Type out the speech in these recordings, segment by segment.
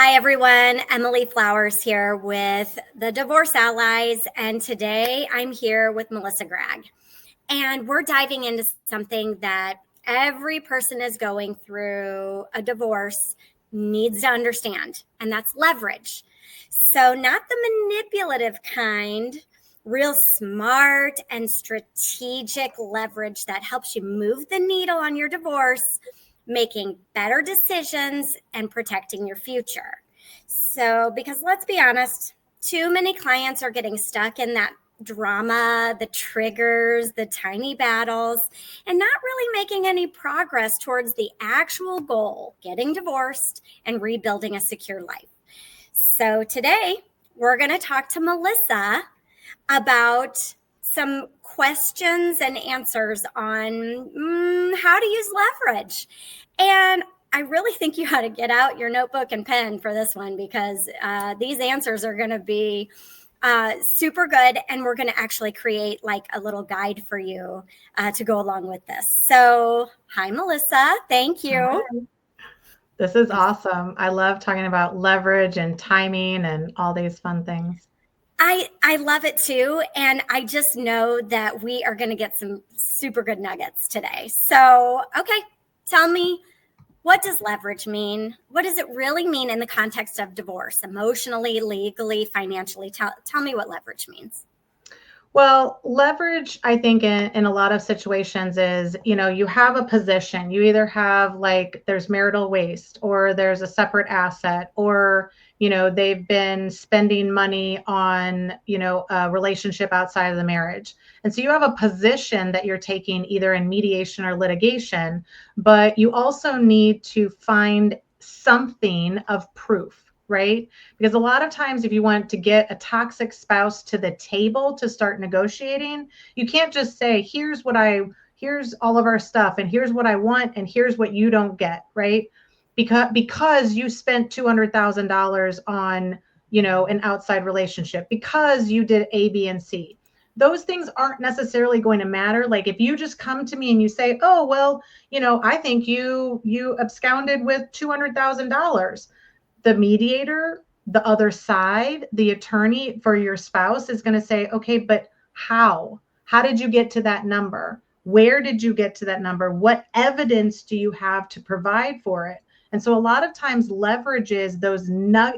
Hi, everyone. Emile Flowers here with the Divorce Allies. And today I'm here with Melissa Gragg. And we're diving into something that every person is going through a divorce needs to understand, and that's leverage. So, not the manipulative kind, real smart and strategic leverage that helps you move the needle on your divorce, making better decisions and protecting your future. So, because let's be honest, too many clients are getting stuck in that drama, the triggers, the tiny battles, and not really making any progress towards the actual goal, getting divorced and rebuilding a secure life. So, today we're going to talk to Melissa about some questions and answers on how to use leverage. And I really think you ought to get out your notebook and pen for this one, because these answers are going to be super good. And we're going to actually create like a little guide for you to go along with this. So, hi, Melissa. Thank you. Hi. This is awesome. I love talking about leverage and timing and all these fun things. I love it too. And I just know that we are going to get some super good nuggets today. So, okay, tell me, what does leverage mean? What does it really mean in the context of divorce, emotionally, legally, financially? Tell me what leverage means. Well, leverage, I think in a lot of situations is, you have a position. You either have like there's marital waste or there's a separate asset or, they've been spending money on, a relationship outside of the marriage. And so you have a position that you're taking either in mediation or litigation, but you also need to find something of proof. Right? Because a lot of times, if you want to get a toxic spouse to the table to start negotiating, you can't just say, here's all of our stuff, and here's what I want, and here's what you don't get, right? Because you spent $200,000 on, an outside relationship, because you did A, B, and C. Those things aren't necessarily going to matter. Like if you just come to me and you say, oh, well, I think you absconded with $200,000. The mediator, the other side, the attorney for your spouse is going to say, okay, but how? How did you get to that number? Where did you get to that number? What evidence do you have to provide for it? And so a lot of times leverage is those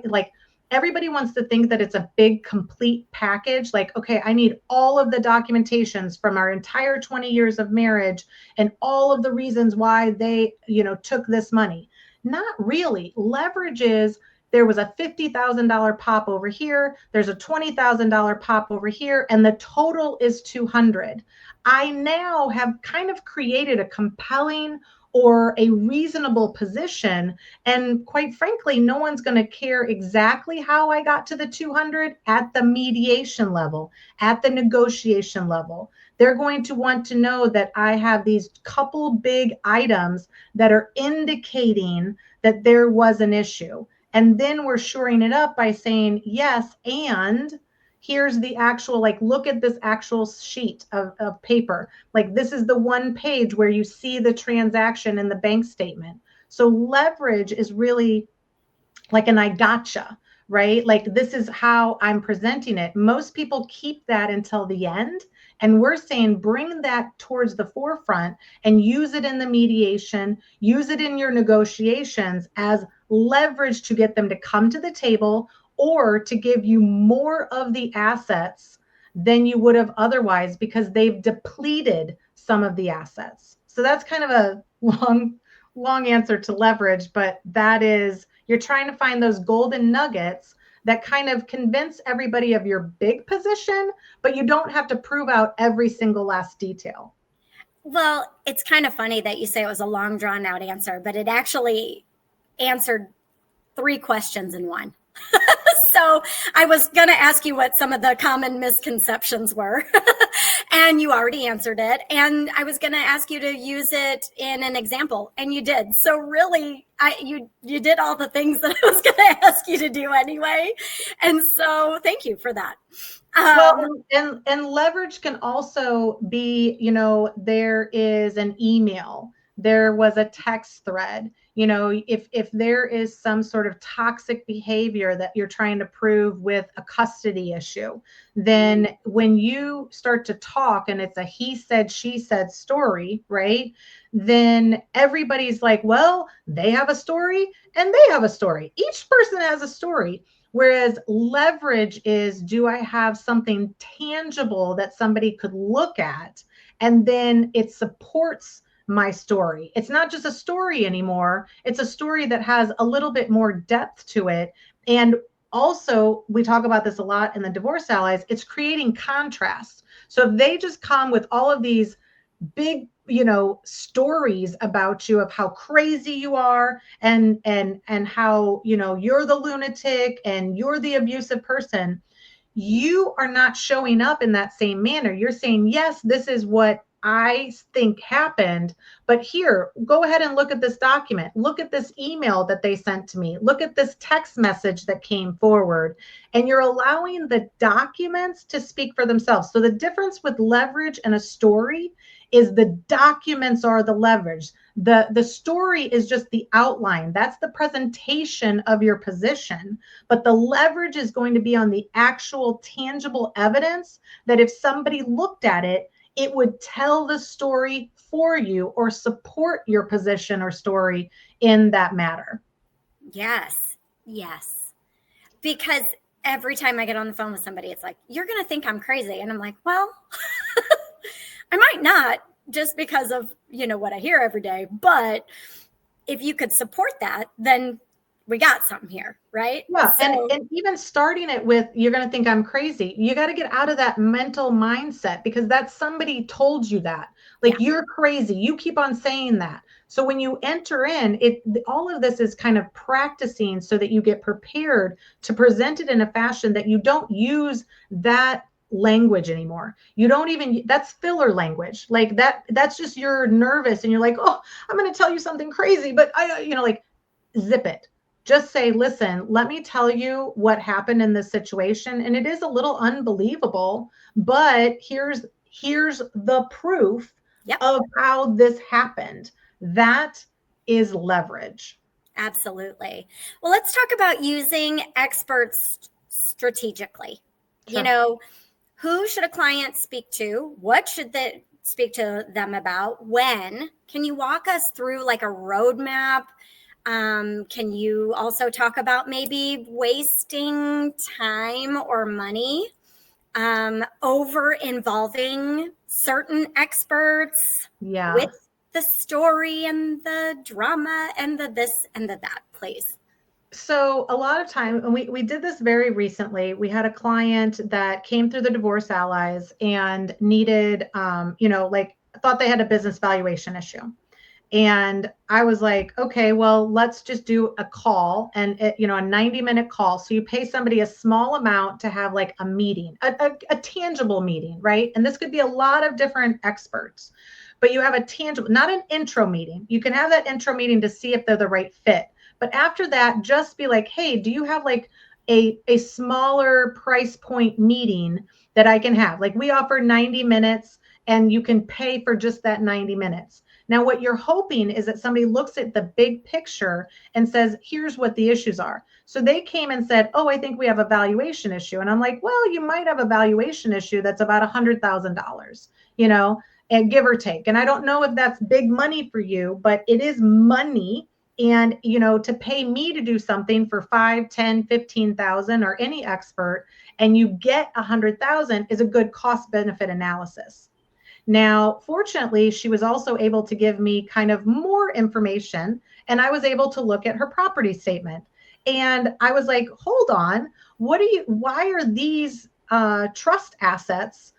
like everybody wants to think that it's a big complete package. Like, okay, I need all of the documentations from our entire 20 years of marriage and all of the reasons why they, took this money. Not really. Leverage is there was a $50,000 pop over here. There's a $20,000 pop over here, and the total is 200. I now have kind of created a compelling or a reasonable position. And quite frankly, no one's going to care exactly how I got to the 200 at the mediation level, at the negotiation level. They're going to want to know that I have these couple big items that are indicating that there was an issue. And then we're shoring it up by saying, yes, and here's the actual, like, look at this actual sheet of paper. Like, this is the one page where you see the transaction in the bank statement. So leverage is really like an I gotcha, right? Like, this is how I'm presenting it. Most people keep that until the end. And we're saying bring that towards the forefront and use it in the mediation, use it in your negotiations as leverage to get them to come to the table or to give you more of the assets than you would have otherwise because they've depleted some of the assets. So that's kind of a long answer to leverage, but that is, you're trying to find those golden nuggets that kind of convince everybody of your big position, but you don't have to prove out every single last detail. Well, it's kind of funny that you say it was a long drawn out answer, but it actually answered 3 questions in one. So I was going to ask you what some of the common misconceptions were, and you already answered it. And I was going to ask you to use it in an example, and you did. So really, you did all the things that I was going to ask you to do anyway. And so thank you for that. Well, and leverage can also be, there is an email, there was a text thread, If there is some sort of toxic behavior that you're trying to prove with a custody issue, then when you start to talk and it's a he said, she said story, right? Then everybody's like, well, they have a story and they have a story. Each person has a story. Whereas leverage is, do I have something tangible that somebody could look at? And then it supports my story. It's not just a story anymore. It's a story that has a little bit more depth to it. And also, we talk about this a lot in the Divorce Allies, it's creating contrast. So if they just come with all of these big, stories about you of how crazy you are and how, you're the lunatic and you're the abusive person, you are not showing up in that same manner. You're saying, yes, this is what I think happened, but here, go ahead and look at this document. Look at this email that they sent to me. Look at this text message that came forward. And you're allowing the documents to speak for themselves. So the difference with leverage and a story is the documents are the leverage. The story is just the outline. That's the presentation of your position. But the leverage is going to be on the actual tangible evidence that if somebody looked at it, it would tell the story for you or support your position or story in that matter. Yes. Because every time I get on the phone with somebody, it's like, you're going to think I'm crazy. And I'm like, well, I might not, just because of, what I hear every day. But if you could support that, then we got something here, right? Yeah. And even starting it with, you're going to think I'm crazy. You got to get out of that mental mindset because that's somebody told you that. Like, you're crazy. You keep on saying that. So when you enter in it, all of this is kind of practicing so that you get prepared to present it in a fashion that you don't use that language anymore. You don't even, that's filler language. Like that's just, you're nervous and you're like, oh, I'm going to tell you something crazy, but zip it. Just say, listen, let me tell you what happened in this situation. And it is a little unbelievable, but here's the proof of how this happened. That is leverage. Absolutely. Well, let's talk about using experts strategically. Sure. Who should a client speak to? What should they speak to them about? When? Can you walk us through like a roadmap? Can you also talk about maybe wasting time or money over involving certain experts with the story and the drama and the this and the that, please? So a lot of time, and we did this very recently. We had a client that came through the Divorce Allies and needed, thought they had a business valuation issue. And I was like, okay, well, let's just do a call and, a 90-minute call. So you pay somebody a small amount to have like a meeting, a tangible meeting, right? And this could be a lot of different experts, but you have a tangible, not an intro meeting. You can have that intro meeting to see if they're the right fit. But after that, just be like, hey, do you have like a smaller price point meeting that I can have? Like, we offer 90 minutes and you can pay for just that 90 minutes. Now, what you're hoping is that somebody looks at the big picture and says, here's what the issues are. So they came and said, oh, I think we have a valuation issue. And I'm like, well, you might have a valuation issue that's about $100,000, and give or take. And I don't know if that's big money for you, but it is money. And, to pay me to do something for 5, 10, 15,000 or any expert, and you get 100,000 is a good cost benefit analysis. Now, fortunately, she was also able to give me kind of more information, and I was able to look at her property statement. And I was like, hold on, why are these trust assets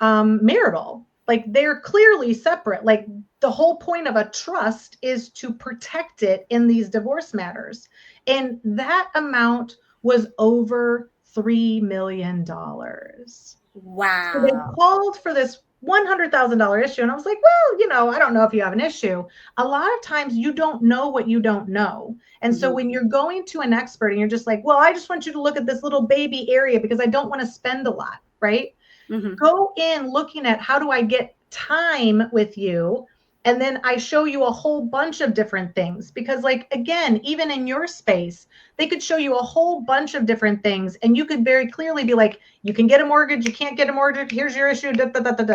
marital? Like, they're clearly separate. Like, the whole point of a trust is to protect it in these divorce matters. And that amount was over $3 million. Wow. So they called for this $100,000 issue. And I was like, well, I don't know if you have an issue. A lot of times you don't know what you don't know. And so when you're going to an expert and you're just like, well, I just want you to look at this little baby area because I don't want to spend a lot, right? Go in looking at, how do I get time with you And then I show you a whole bunch of different things because, like, again, even in your space, they could show you a whole bunch of different things. And you could very clearly be like, you can get a mortgage, you can't get a mortgage, here's your issue, da, da, da, da, da.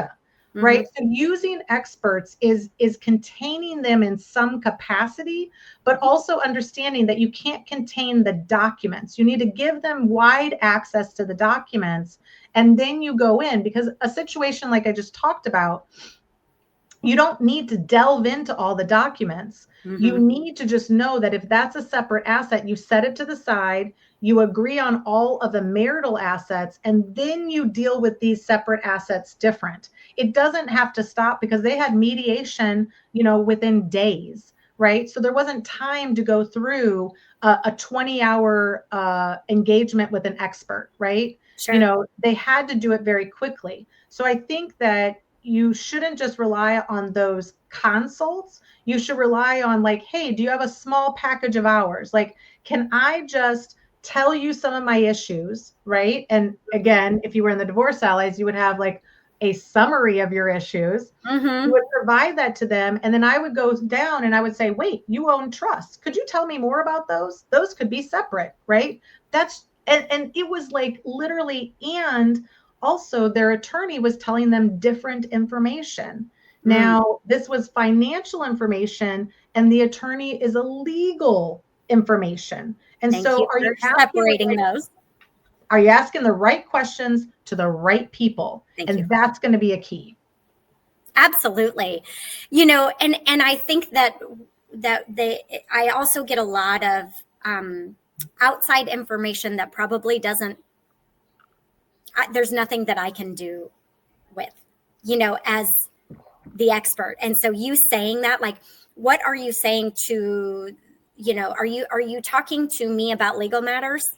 Mm-hmm. Right. So using experts is containing them in some capacity, but also understanding that you can't contain the documents. You need to give them wide access to the documents. And then you go in, because a situation like I just talked about, you don't need to delve into all the documents. Mm-hmm. You need to just know that if that's a separate asset, you set it to the side, you agree on all of the marital assets, and then you deal with these separate assets different. It doesn't have to stop because they had mediation, within days, right? So there wasn't time to go through a 20-hour engagement with an expert, right? Sure. They had to do it very quickly. So I think that you shouldn't just rely on those consults. You should rely on, like, hey, do you have a small package of hours? Like, can I just tell you some of my issues, right? And again, if you were in the Divorce Allies, you would have like a summary of your issues. Mm-hmm. You would provide that to them. And then I would go down and I would say, wait, you own trusts. Could you tell me more about those? Those could be separate, right? And it was like literally, and also their attorney was telling them different information. Now, this was financial information and the attorney is a legal information. And Thank so are you separating those? Are you asking the right questions to the right people? And that's going to be a key. Absolutely. And I think that I also get a lot of outside information that probably doesn't, there's nothing that I can do with, as the expert. And so you saying that, like, what are you saying to, are you talking to me about legal matters?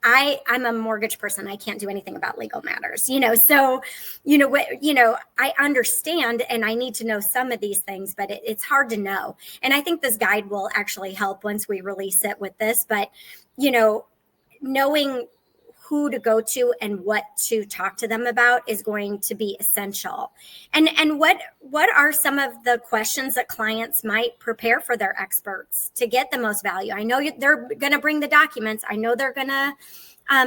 I'm a mortgage person. I can't do anything about legal matters, so, I understand and I need to know some of these things, but it's hard to know. And I think this guide will actually help once we release it with this, but, knowing who to go to and what to talk to them about is going to be essential. And what are some of the questions that clients might prepare for their experts to get the most value? I know they're going to bring the documents. I know they're going to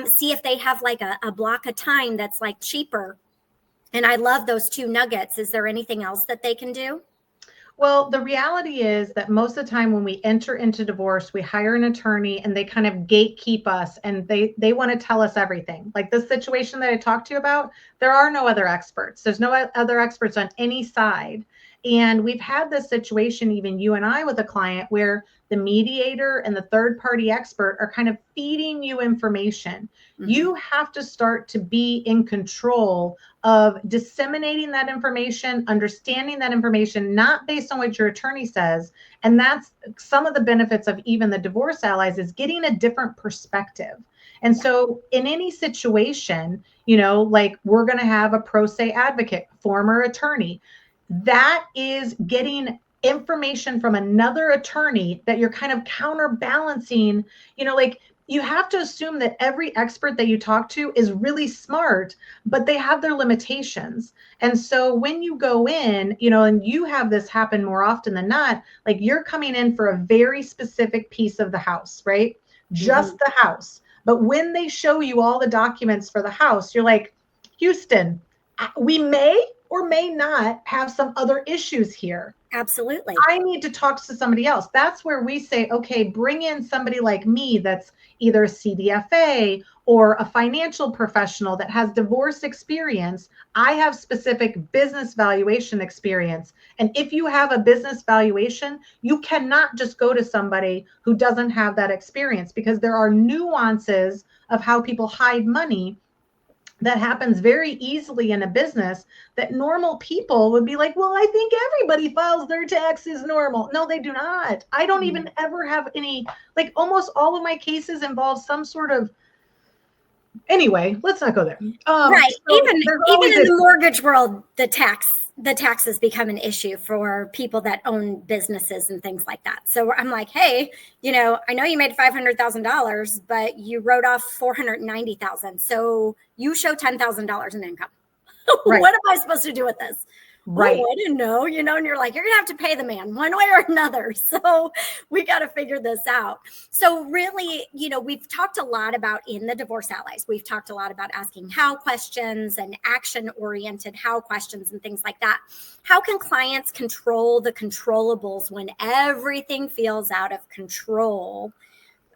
see if they have like a block of time that's like cheaper. And I love those 2 nuggets. Is there anything else that they can do? Well, the reality is that most of the time when we enter into divorce, we hire an attorney and they kind of gatekeep us and they want to tell us everything. Like the situation that I talked to you about, there are no other experts. There's no other experts on any side. And we've had this situation, even you and I, with a client where the mediator and the third party expert are kind of feeding you information. Mm-hmm. You have to start to be in control of disseminating that information, understanding that information, not based on what your attorney says. And that's some of the benefits of even the Divorce Allies, is getting a different perspective. And so in any situation, like we're going to have a pro se advocate, former attorney, that is getting information from another attorney that you're kind of counterbalancing. Like you have to assume that every expert that you talk to is really smart, but they have their limitations. And so when you go in, and you have this happen more often than not, like you're coming in for a very specific piece of the house, right? Just the house. But when they show you all the documents for the house, you're like, Houston, we may or may not have some other issues here. Absolutely. I need to talk to somebody else. That's where we say, okay, bring in somebody like me that's either a CDFA or a financial professional that has divorce experience. I have specific business valuation experience. And if you have a business valuation, you cannot just go to somebody who doesn't have that experience, because there are nuances of how people hide money that happens very easily in a business that normal people would be like, well, I think everybody files their taxes normal. No, they do not. I don't even ever have any, like almost all of my cases involve some sort of, anyway, let's not go there. Right. So even in the mortgage world, the taxes become an issue for people that own businesses and things like that. So I'm like, hey, I know you made $500,000, but you wrote off $490,000. So you show $10,000 in income. Right. What am I supposed to do with this? Right. Oh, I didn't know, and you're like, you're going to have to pay the man one way or another. So we got to figure this out. So really, we've talked a lot about in the Divorce Allies, we've talked a lot about asking how questions and action oriented how questions and things like that. How can clients control the controllables when everything feels out of control,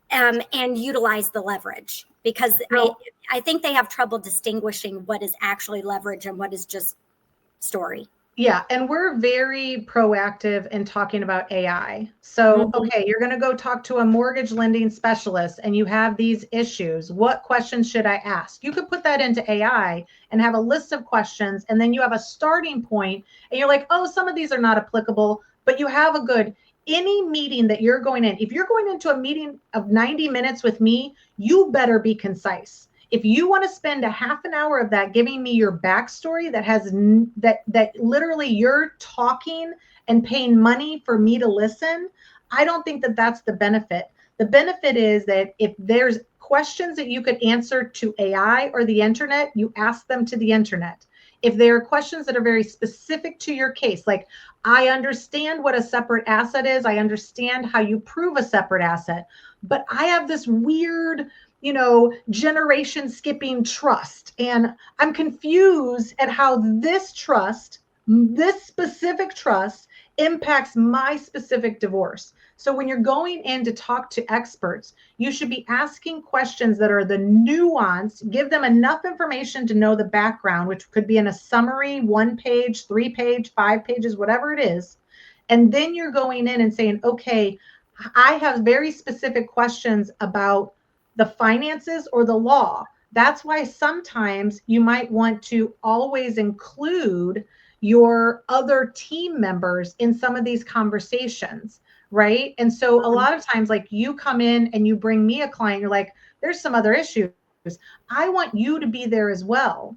and utilize the leverage? Because So, I think they have trouble distinguishing what is actually leverage and what is just story. yeah, and we're very proactive in talking about AI. So, Mhm. okay, you're going to go talk to a mortgage lending specialist and you have these issues. What questions should I ask? You could put that into AI and have a list of questions, and then you have a starting point, and you're like, oh, some of these are not applicable, but you have a good any meeting that you're going in. If you're going into a meeting of 90 minutes with me, you better be concise. If you want to spend a half an hour of that giving me your backstory that has that literally you're talking and paying money for me to listen, I don't think that that's the benefit. The benefit is that if there's questions that you could answer to AI or the internet, you ask them to the internet. If there are questions that are very specific to your case, like I understand what a separate asset is, I understand how you prove a separate asset, but I have this weird generation skipping trust. And I'm confused at how this trust, this specific trust, impacts my specific divorce. So when you're going in to talk to experts, you should be asking questions that are the nuance, give them enough information to know the background, which could be in a summary, 1 page, 3 page, 5 pages, whatever it is. And then you're going in and saying, okay, I have very specific questions about the finances or the law. That's why sometimes you might want to always include your other team members in some of these conversations, right? And so a lot of times, like you come in and you bring me a client, you're like, there's some other issues. I want you to be there as well.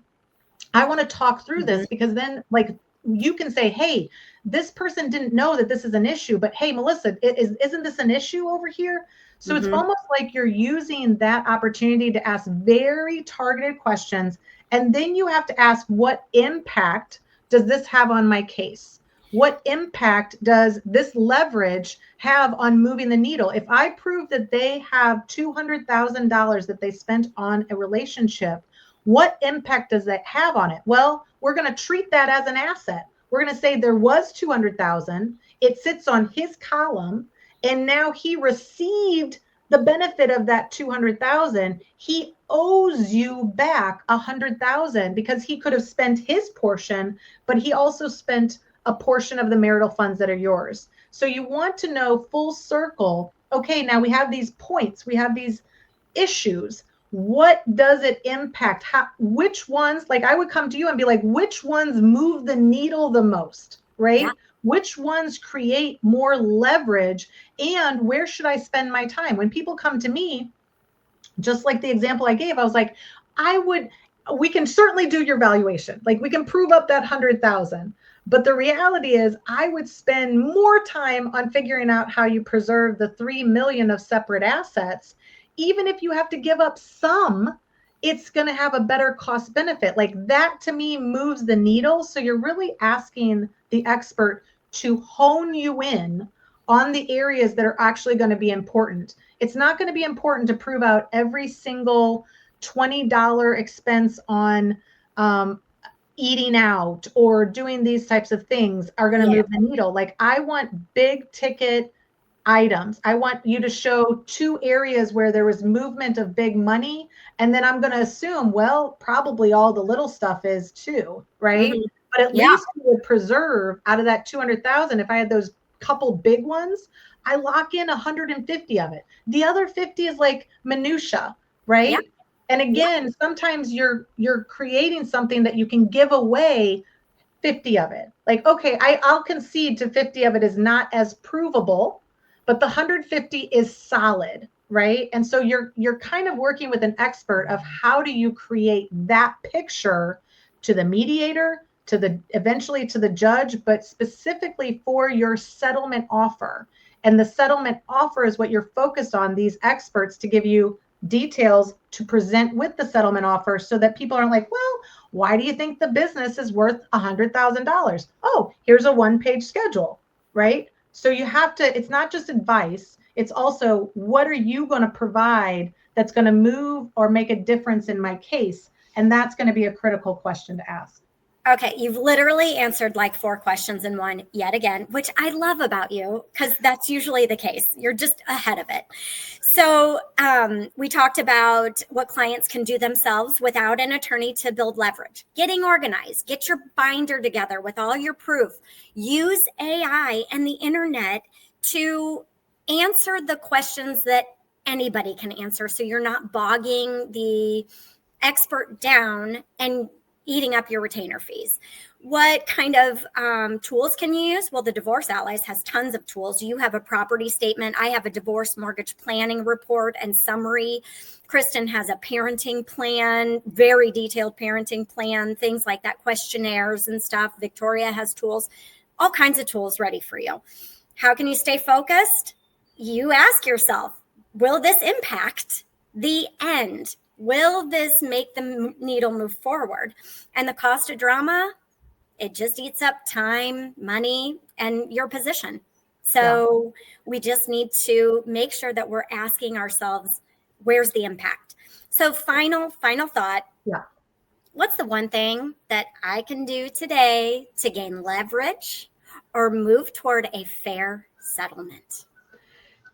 I want to talk through Mhm. this because then, like, you can say, hey, this person didn't know that this is an issue, but hey, Melissa, isn't this an issue over here? So it's Mhm. almost like you're using that opportunity to ask very targeted questions. And then you have to ask, what impact does this have on my case? What impact does this leverage have on moving the needle? If I prove that they have $200,000 that they spent on a relationship, what impact does that have on it? Well, we're going to treat that as an asset. We're going to say there was 200,000, it sits on his column, and now he received the benefit of that 200,000. He owes you back 100,000 because he could have spent his portion, but he also spent a portion of the marital funds that are yours. So you want to know full circle, okay, now we have these points, we have these issues. What does it impact? Which ones, like I would come to you and be like, which ones move the needle the most, Yeah. right? Which ones create more leverage, and where should I spend my time? When people come to me, just like the example I gave, I was like, we can certainly do your valuation. Like we can prove up that 100,000. But the reality is I would spend more time on figuring out how you preserve the 3 million of separate assets. Even if you have to give up some, it's going to have a better cost benefit. Like that to me moves the needle. So you're really asking the expert to hone you in on the areas that are actually going to be important. It's not going to be important to prove out every single $20 expense on eating out or doing these types of things are going to Yeah. move the needle. Like I want big ticket items. I want you to show 2 areas where there was movement of big money. And then I'm going to assume, well, probably all the little stuff is too, right? Mhm. But at Yeah. least you would preserve out of that 200,000. If I had those couple big ones, I lock in 150 of it. The other 50 is like minutia, Yeah. right? And Yeah. again, sometimes you're creating something that you can give away 50 of it. Like, okay, I'll concede to 50 of it is not as provable, but the 150 is solid, right? And so you're kind of working with an expert of how do you create that picture to the mediator, to the eventually to the judge, but specifically for your settlement offer. And the settlement offer is what you're focused on, these experts to give you details to present with the settlement offer so that people aren't like, well, why do you think the business is worth $100,000? Oh, here's a one-page schedule, right? So you have to, it's not just advice, it's also what are you going to provide that's going to move or make a difference in my case? And that's going to be a critical question to ask. Okay, you've literally answered like 4 questions in one yet again, which I love about you because that's usually the case. You're just ahead of it. So, we talked about what clients can do themselves without an attorney to build leverage, getting organized, get your binder together with all your proof, use AI and the internet to answer the questions that anybody can answer. So you're not bogging the expert down and eating up your retainer fees. What kind of tools can you use? Well, the Divorce Allies has tons of tools. You have a property statement. I have a divorce mortgage planning report and summary. Kristen has a parenting plan, very detailed parenting plan, things like that, questionnaires and stuff. Victoria has tools, all kinds of tools ready for you. How can you stay focused? You ask yourself, will this impact the end? Will this make the needle move forward? And the cost of drama, it just eats up time, money, and your position. So we just need to make sure that we're asking ourselves, where's the impact? So final thought. Yeah. What's the one thing that I can do today to gain leverage or move toward a fair settlement?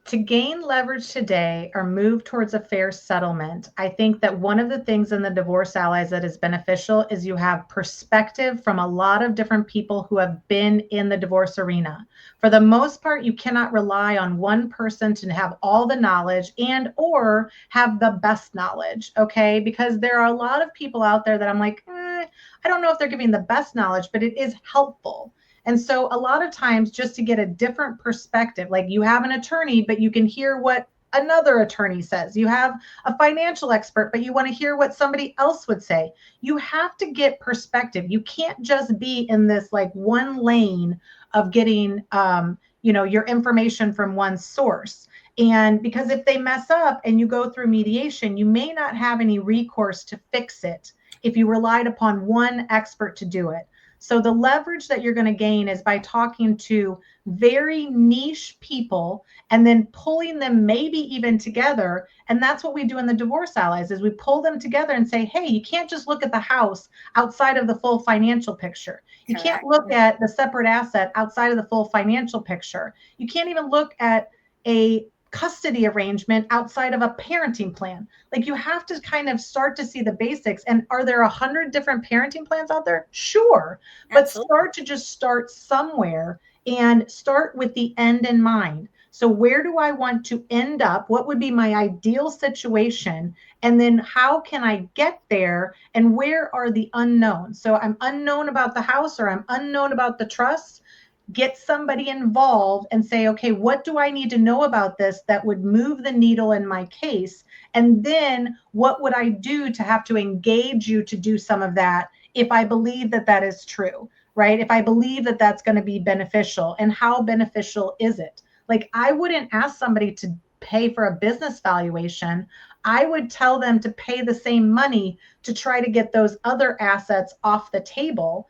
To gain leverage today or move towards a fair settlement, I think that one of the things in the Divorce Allies that is beneficial is you have perspective from a lot of different people who have been in the divorce arena. For the most part, you cannot rely on one person to have all the knowledge and or have the best knowledge, okay? Because there are a lot of people out there that I'm like, I don't know if they're giving the best knowledge, but it is helpful. And so a lot of times just to get a different perspective, like you have an attorney, but you can hear what another attorney says. You have a financial expert, but you want to hear what somebody else would say. You have to get perspective. You can't just be in this like one lane of getting, your information from one source. And because if they mess up and you go through mediation, you may not have any recourse to fix it if you relied upon one expert to do it. So the leverage that you're going to gain is by talking to very niche people and then pulling them maybe even together. And that's what we do in the Divorce Allies is we pull them together and say, hey, you can't just look at the house outside of the full financial picture. You can't look at the separate asset outside of the full financial picture. You can't even look at a custody arrangement outside of a parenting plan. Like you have to kind of start to see the basics. And are there 100 different parenting plans out there? Sure. But start somewhere and start with the end in mind. So where do I want to end up? What would be my ideal situation? And then how can I get there? And where are the unknowns? So I'm unknown about the house or I'm unknown about the trust. Get somebody involved and say, okay, what do I need to know about this that would move the needle in my case? And then what would I do to have to engage you to do some of that if I believe that that is true, right? If I believe that that's going to be beneficial, and how beneficial is it? Like I wouldn't ask somebody to pay for a business valuation. I would tell them to pay the same money to try to get those other assets off the table.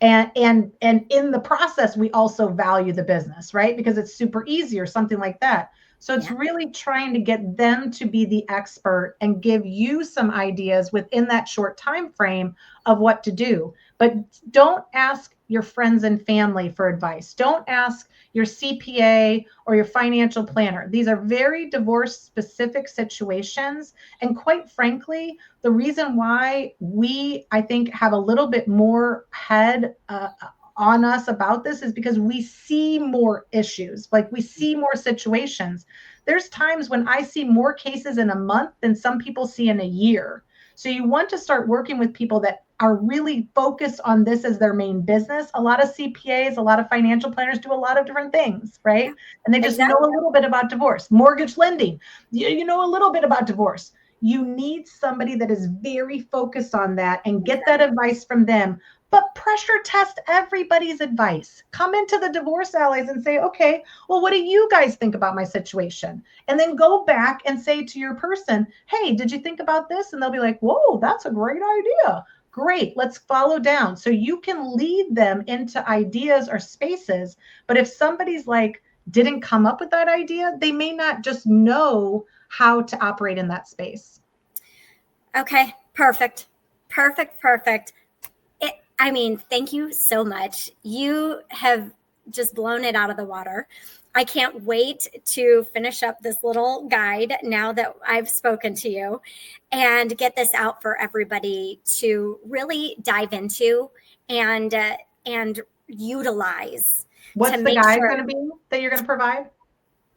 And in the process, we also value the business, right? Because it's super easy or something like that. So it's really trying to get them to be the expert and give you some ideas within that short time frame of what to do. But don't ask your friends and family for advice. Don't ask your CPA or your financial planner. These are very divorce specific situations. And quite frankly, the reason why we, I think, have a little bit more head on us about this is because we see more issues, like we see more situations. There's times when I see more cases in a month than some people see in a year. So you want to start working with people that are really focused on this as their main business. A lot of CPAs, a lot of financial planners do a lot of different things, right? Yeah, and they just know a little bit about divorce. Mortgage lending, you know a little bit about divorce. You need somebody that is very focused on that and get that advice from them. but pressure test everybody's advice. Come into the Divorce Allies and say, okay, well, what do you guys think about my situation? And then go back and say to your person, hey, did you think about this? And they'll be like, whoa, that's a great idea. Great, let's follow down. So you can lead them into ideas or spaces. But if somebody's like, didn't come up with that idea, they may not just know how to operate in that space. Okay, perfect. Perfect. Thank you so much. You have just blown it out of the water. I can't wait to finish up this little guide now that I've spoken to you and get this out for everybody to really dive into and utilize. What's the guide going to be that you're going to provide?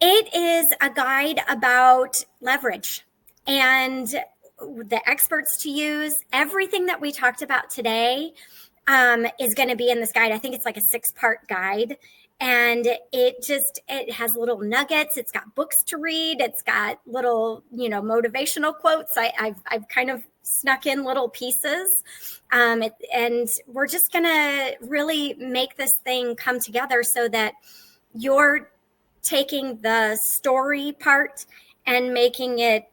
It is a guide about leverage and the experts to use. Everything that we talked about today is going to be in this guide. I think it's like a 6-part guide, and it has little nuggets. It's got books to read. It's got little, motivational quotes. I've kind of snuck in little pieces, and we're just going to really make this thing come together so that you're taking the story part and making it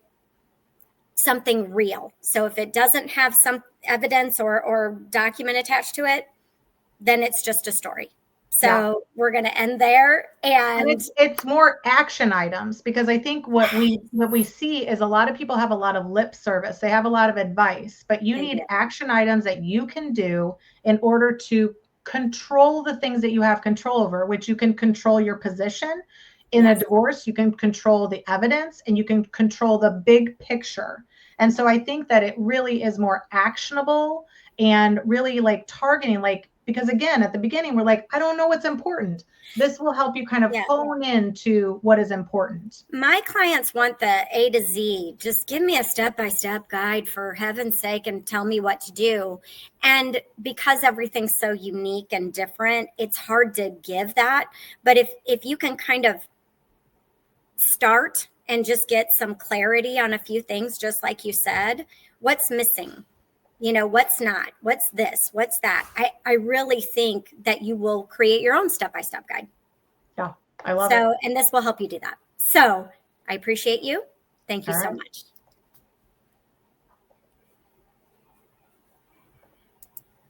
something real. So if it doesn't have some evidence or document attached to it, then it's just a story. So we're going to end there. And it's more action items, because I think what we see is a lot of people have a lot of lip service. They have a lot of advice, but you need action items that you can do in order to control the things that you have control over, which you can control your position in a divorce, you can control the evidence, and you can control the big picture. And so I think that it really is more actionable and really like targeting, because again, at the beginning, we're like, I don't know what's important. This will help you kind of hone into what is important. My clients want the A to Z. Just give me a step-by-step guide, for heaven's sake, and tell me what to do. And because everything's so unique and different, it's hard to give that. But if you can kind of start and just get some clarity on a few things, just like you said, what's missing? What's not? What's this? What's that? I really think that you will create your own step-by-step guide. Yeah, I love it. And this will help you do that. So I appreciate you. Thank you so much.